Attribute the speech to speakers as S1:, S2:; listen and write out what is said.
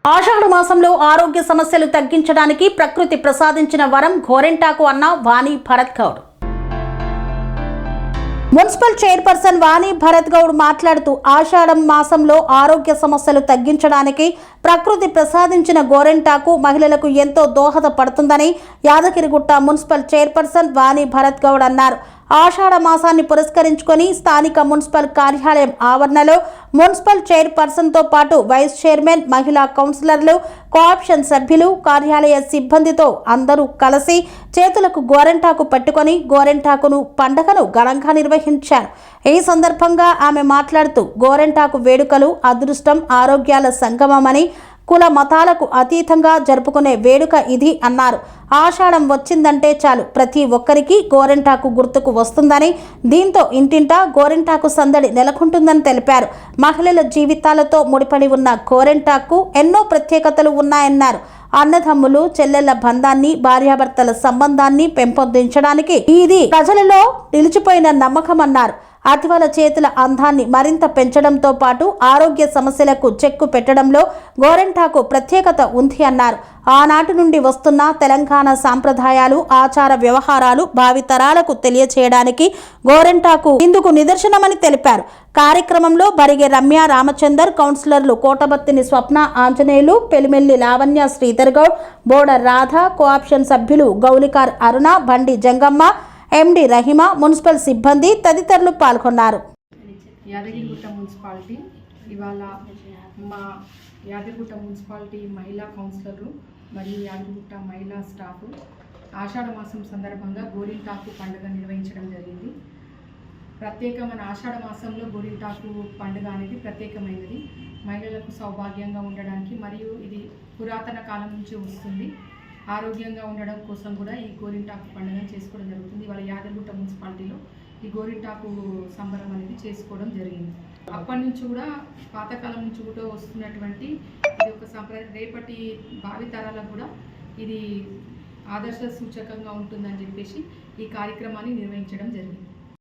S1: ఆషాఢ మాసంలో ఆరోగ్య సమస్యలు తగ్గించడానికి ప్రకృతి ప్రసాదించిన వరం గోరెంటాకు అన్న వాణి భరత్ గౌడ్. మున్సిపల్ చైర్పర్సన్ వాణి భరత్ గౌడ్ మాట్లాడుతూ ఆషాఢం మాసంలో ఆరోగ్య సమస్యలు తగ్గించడానికి ప్రకృతి ప్రసాదించిన గోరెంటాకు మహిళలకు ఎంతో దోహదపడుతుందని యాదగిరిగుట్ట మున్సిపల్ చైర్పర్సన్ వాణి భరత్ గౌడ్ అన్నారు. ఆషాఢ మాసాన్ని పురస్కరించుకొని స్థానిక మున్సిపల్ కార్యాలయం ఆవరణలో మున్సిపల్ చైర్పర్సన్తో పాటు వైస్ చైర్మన్, మహిళా కౌన్సిలర్లు, కోఆప్షన్ సభ్యులు, కార్యాలయ సిబ్బందితో అందరూ కలిసి చేతులకు గోరెంటాకు పెట్టుకొని గోరెంటాకును పండుగను ఘనంగా నిర్వహించారు. ఈ సందర్భంగా ఆమె మాట్లాడుతూ గోరెంటాకు వేడుకలు అదృష్టం, ఆరోగ్యాల సంగమమని, కుల మతాలకు అతీతంగా జరుపుకునే వేడుక ఇది అన్నారు. ఆషాఢం వచ్చిందంటే చాలు ప్రతి ఒక్కరికి గోరెంటాకు గుర్తుకు వస్తుందని, దీంతో ఇంటింటా గోరెంటాకు సందడి నెలకొంటుందని తెలిపారు. మహిళల జీవితాలతో ముడిపడి ఉన్న గోరెంటాకు ఎన్నో ప్రత్యేకతలు ఉన్నాయన్నారు. అన్నదమ్ములు, చెల్లెళ్ల బంధాన్ని, భార్యాభర్తల సంబంధాన్ని పెంపొందించడానికి ఇది ప్రజలలో నిలిచిపోయిన నమ్మకం అన్నారు. అతివల చేతుల అందాన్ని మరింత పెంచడంతో పాటు ఆరోగ్య సమస్యలకు చెక్కు పెట్టడంలో గోరెంటాకు ప్రత్యేకత ఉంది అన్నారు. ఆనాటి నుండి వస్తున్న తెలంగాణ సాంప్రదాయాలు, ఆచార వ్యవహారాలు భావితరాలకు తెలియచేయడానికి గోరెంటాకు ఇందుకు నిదర్శనమని తెలిపారు. కార్యక్రమంలో బరిగే రమ్య రామచందర్, కౌన్సిలర్లు కోటబత్తిని స్వప్న, ఆంజనేయులు, పెలిమెల్లి లావణ్య, శ్రీధర్ గౌడ్, బోర్డర్ రాధ, కోఆప్షన్ సభ్యులు గౌలికార్ అరుణ, బండి జంగమ్మ, ఎండి రహిమా, మున్సిపల్ సిబ్బంది తదితరులు పాల్గొన్నారు.
S2: యాదగిరిగుట్ట మున్సిపాలిటీ ఇవాళ మా యాదగిరిగుట్ట మున్సిపాలిటీ మహిళా కౌన్సిలర్లు మరియు యాదగిరిగుట్ట మహిళా స్టాఫ్ ఆషాఢ మాసం సందర్భంగా గోరింటాకు పండుగ నిర్వహించడం జరిగింది. ప్రత్యేకమైన ఆషాఢ మాసంలో గోరింటాకు పండుగ అనేది ప్రత్యేకమైనది. మహిళలకు సౌభాగ్యంగా ఉండడానికి మరియు ఇది పురాతన కాలం నుంచి వస్తుంది. ఆరోగ్యంగా ఉండడం కోసం కూడా ఈ గోరింటాకు పండుగ చేసుకోవడం జరుగుతుంది. వాళ్ళ యాదగిరిగుట్ట మున్సిపాలిటీలో ఈ గోరింటాకు సంబరం అనేది చేసుకోవడం జరిగింది. అప్పటి నుంచి కూడా పాతకాలం నుంచి కూడా వస్తున్నటువంటి ఇది ఒక సంప్రదాయం. రేపటి భావితరాలకు కూడా ఇది ఆదర్శ సూచకంగా ఉంటుందని చెప్పేసి ఈ కార్యక్రమాన్ని నిర్వహించడం జరిగింది.